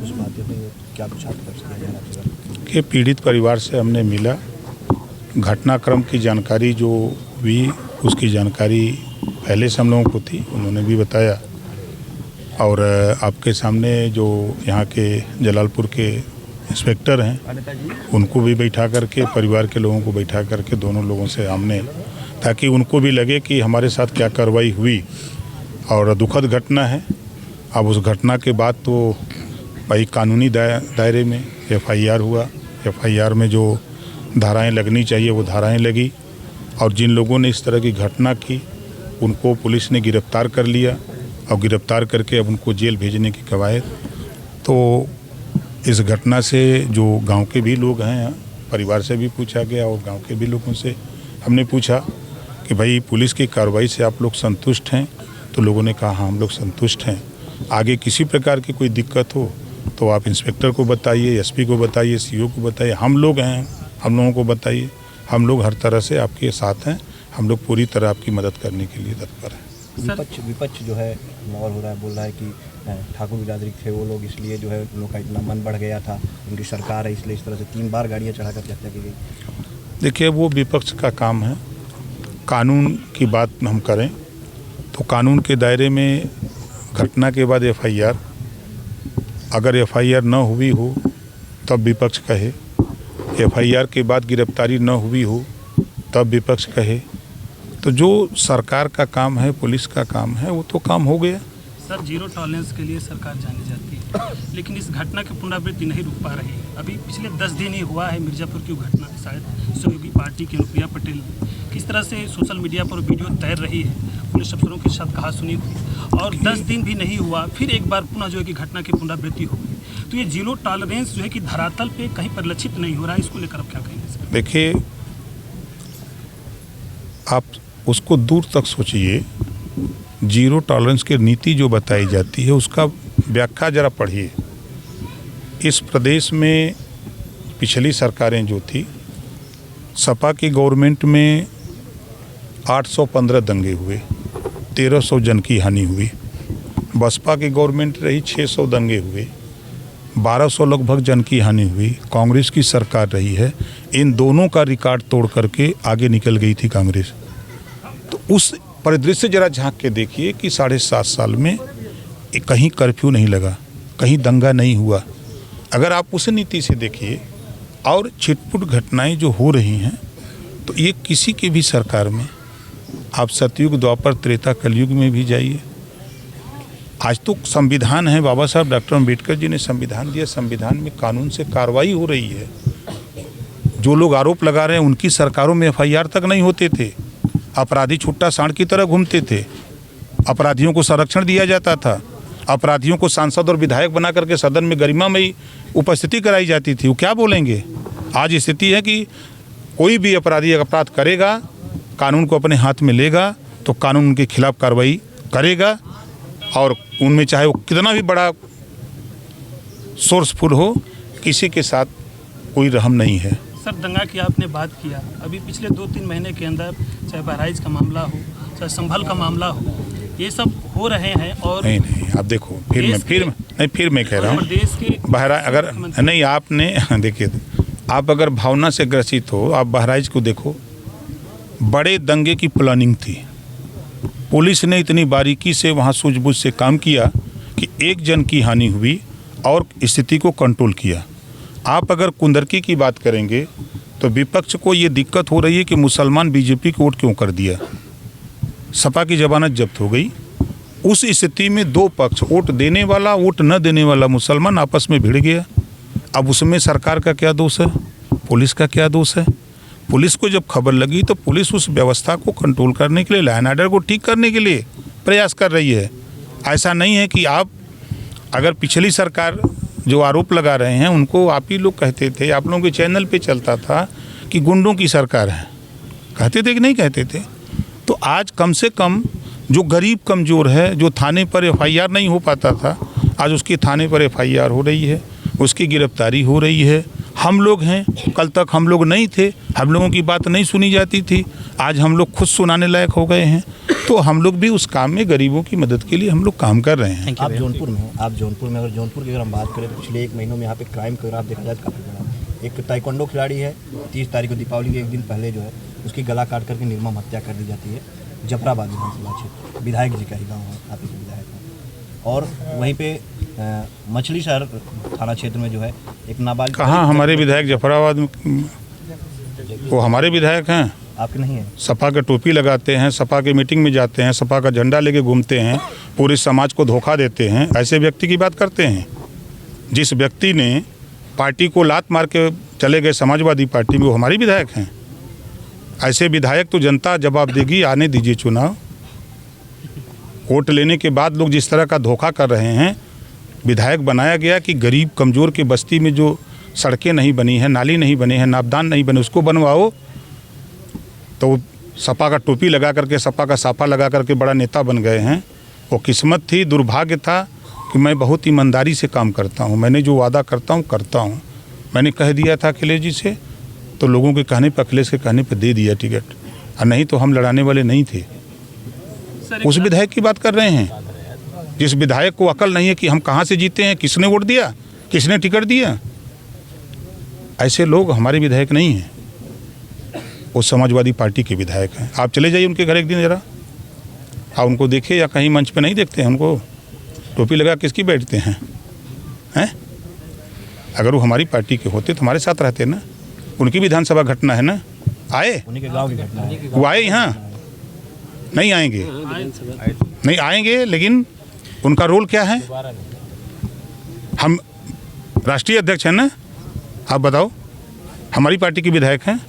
कुछ बातें हुई, क्या कुछ आप कर सकते हैं? कि पीड़ित परिवार से हमने मिला, घटनाक्रम की जानकारी जो हुई उसकी जानकारी पहले से हम लोगों को थी, उन्होंने भी बताया। और आपके सामने जो यहाँ के जलालपुर के इंस्पेक्टर हैं उनको भी बैठा करके, परिवार के लोगों को बैठा करके दोनों लोगों से हमने, ताकि उनको भी लगे कि हमारे साथ क्या कार्रवाई हुई। और दुखद घटना है। अब उस घटना के बाद तो भाई कानूनी दायरे में FIR हुआ। FIR में जो धाराएं लगनी चाहिए वो धाराएं लगी, और जिन लोगों ने इस तरह की घटना की उनको पुलिस ने गिरफ्तार कर लिया, और गिरफ्तार करके अब उनको जेल भेजने की कवायद। तो इस घटना से जो गांव के भी लोग हैं, परिवार से भी पूछा गया और गांव के भी लोगों से हमने पूछा कि भाई पुलिस की कार्रवाई से आप लोग संतुष्ट हैं? तो लोगों ने कहा हाँ हम लोग संतुष्ट हैं। आगे किसी प्रकार की कोई दिक्कत हो तो आप इंस्पेक्टर को बताइए, SP को बताइए, CO को बताइए, हम लोग हैं, हम लोगों को बताइए। हम लोग हर तरह से आपके साथ हैं, हम लोग पूरी तरह आपकी मदद करने के लिए तत्पर हैं। विपक्ष जो है माहौल हो रहा है, बोल रहा है कि ठाकुर बिरादरी थे वो लोग, इसलिए जो है उन लोग का इतना मन बढ़ गया था, उनकी सरकार है इसलिए इस तरह से 3 बार गाड़ियाँ चढ़ा कर हत्या की गई। देखिए वो विपक्ष का काम है। कानून की बात हम करें तो कानून के दायरे में घटना के बाद FIR, अगर FIR न हुई हो तब विपक्ष कहे, FIR के बाद गिरफ्तारी न हुई हो तब विपक्ष कहे। तो जो सरकार का काम है, पुलिस का काम है, वो तो काम हो गया। सर, जीरो टॉलरेंस के लिए सरकार जानी जाती है, लेकिन इस घटना की पुनरावृत्ति नहीं रुक पा रही है। अभी पिछले 10 दिन ही हुआ है मिर्ज़ापुर की घटना, शायद सहयोगी पार्टी की अनुप्रिया पटेल किस तरह से सोशल मीडिया पर वीडियो तैर रही है, पुलिस अफसरों के साथ कहा सुनी हुई, और 10 दिन भी नहीं हुआ फिर एक बार पुनः जो है कि घटना की पुनरावृत्ति हो गई। तो ये जीरो टॉलरेंस जो है कि धरातल पे कहीं परिलक्षित नहीं हो रहा है, इसको लेकर आप क्या कहेंगे? देखिए आप उसको दूर तक सोचिए। जीरो टॉलरेंस की नीति जो बताई जाती है उसका व्याख्या जरा पढ़िए। इस प्रदेश में पिछली सरकारें जो थी, सपा की गवर्नमेंट में 815 दंगे हुए, 1300 जन की हानि हुई। बसपा की गवर्नमेंट रही, 600 दंगे हुए, 1200 लगभग जन की हानि हुई। कांग्रेस की सरकार रही है, इन दोनों का रिकॉर्ड तोड़ करके आगे निकल गई थी कांग्रेस। तो उस परिदृश्य जरा झांक के देखिए कि 7.5 साल में कहीं कर्फ्यू नहीं लगा, कहीं दंगा नहीं हुआ। अगर आप उस नीति से देखिए और छिटपुट घटनाएं जो हो रही हैं, तो ये किसी की भी सरकार में, आप सतयुग, द्वापर, त्रेता, कलयुग में भी जाइए। आज तो संविधान है, बाबा साहब डॉक्टर अम्बेडकर जी ने संविधान दिया, संविधान में कानून से कार्रवाई हो रही है। जो लोग आरोप लगा रहे हैं उनकी सरकारों में FIR तक नहीं होते थे। अपराधी छुट्टा सांड की तरह घूमते थे, अपराधियों को संरक्षण दिया जाता था, अपराधियों को सांसद और विधायक बना करके सदन में गरिमामयी उपस्थिति कराई जाती थी। वो क्या बोलेंगे? आज स्थिति है कि कोई भी अपराधी अपराध करेगा, कानून को अपने हाथ में लेगा तो कानून उनके खिलाफ कार्रवाई करेगा, और उनमें चाहे वो कितना भी बड़ा सोर्सफुल हो, किसी के साथ कोई रहम नहीं है। सर, दंगा की आपने बात किया, अभी पिछले 2-3 महीने के अंदर चाहे बहराइच का मामला हो, चाहे संभल का मामला हो, ये सब हो रहे हैं। और नहीं आप देखो, फिर मैं कह रहा हूँ देश के बहराइच, अगर नहीं आपने देखिए, आप अगर भावना से ग्रसित हो, आप बहराइच को देखो, बड़े दंगे की प्लानिंग थी। पुलिस ने इतनी बारीकी से वहाँ सूझबूझ से काम किया कि 1 जन की हानि हुई और स्थिति को कंट्रोल किया। आप अगर कुंदरकी की बात करेंगे तो विपक्ष को ये दिक्कत हो रही है कि मुसलमान BJP को वोट क्यों कर दिया। सपा की जमानत जब्त हो गई। उस स्थिति में 2 पक्ष, वोट देने वाला, वोट न देने वाला मुसलमान आपस में भिड़ गया। अब उसमें सरकार का क्या दोष है, पुलिस का क्या दोष है? पुलिस को जब खबर लगी तो पुलिस उस व्यवस्था को कंट्रोल करने के लिए, लॉ एंड ऑर्डर को ठीक करने के लिए प्रयास कर रही है। ऐसा नहीं है कि आप, अगर पिछली सरकार जो आरोप लगा रहे हैं उनको आप ही लोग कहते थे, आप लोगों के चैनल पे चलता था कि गुंडों की सरकार है, कहते थे कि नहीं कहते थे? तो आज कम से कम जो गरीब कमज़ोर है, जो थाने पर FIR नहीं हो पाता था, आज उसकी थाने पर FIR हो रही है, उसकी गिरफ्तारी हो रही है। हम लोग हैं, कल तक हम लोग नहीं थे, हम लोगों की बात नहीं सुनी जाती थी, आज हम लोग खुद सुनाने लायक हो गए हैं। तो हम लोग भी उस काम में गरीबों की मदद के लिए हम लोग काम कर रहे हैं। आप जौनपुर में हो, आप जौनपुर में, अगर जौनपुर की अगर हम बात करें तो पिछले 1 महीनों में यहाँ पे क्राइम का ग्राफ देखा जाए तो काफ़ी बड़ा। एक ताइक्वांडो खिलाड़ी है, 30 तारीख को दीपावली के एक दिन पहले जो है उसकी गला काट करके निर्मम हत्या कर दी जाती है जफराबाद विधानसभा क्षेत्र, विधायक जी का ही गाँव है, आप ही के विधायक हैं। और वहीं पे मछली शहर थाना क्षेत्र में जो है एक नाबालिग। कहाँ हमारे विधायक जफराबाद में? वो हमारे विधायक हैं, आपके नहीं है। सपा के टोपी लगाते हैं, सपा के मीटिंग में जाते हैं, सपा का झंडा लेके घूमते हैं, पूरे समाज को धोखा देते हैं। ऐसे व्यक्ति की बात करते हैं। जिस व्यक्ति ने पार्टी को लात मार के चले गए समाजवादी पार्टी में, वो हमारे विधायक हैं। ऐसे विधायक तो जनता जवाब देगी, आने दीजिए चुनाव। वोट लेने के बाद लोग जिस तरह का धोखा कर रहे हैं, विधायक बनाया गया कि गरीब कमज़ोर के बस्ती में जो सड़कें नहीं बनी हैं, नाली नहीं बने हैं, नापदान नहीं बने, उसको बनवाओ। तो सपा का टोपी लगा करके, सपा का साफा लगा करके बड़ा नेता बन गए हैं। वो किस्मत थी, दुर्भाग्य था कि मैं बहुत ईमानदारी से काम करता हूँ। मैंने जो वादा करता हूँ। मैंने कह दिया था अखिलेश जी से, तो लोगों के कहने पर, अखिलेश के कहने पर दे दिया टिकट, और नहीं तो हम लड़ाने वाले नहीं थे। उस विधायक की बात कर रहे हैं जिस विधायक को अकल नहीं है कि हम कहाँ से जीते हैं, किसने वोट दिया, किसने टिकट दिया। ऐसे लोग हमारे विधायक नहीं हैं, वो समाजवादी पार्टी के विधायक हैं। आप चले जाइए उनके घर एक दिन ज़रा, आप उनको देखिए, या कहीं मंच पे नहीं देखते हैं उनको, टोपी लगा किसकी बैठते हैं? अगर वो हमारी पार्टी के होते तो हमारे साथ रहते ना। उनकी विधानसभा घटना है ना, आए, उन्हीं के गाँव की घटना है। वो आए यहाँ? नहीं आएंगे, नहीं आएंगे। लेकिन उनका रोल क्या है? हम राष्ट्रीय अध्यक्ष हैं ना, आप बताओ, हमारी पार्टी के विधायक हैं।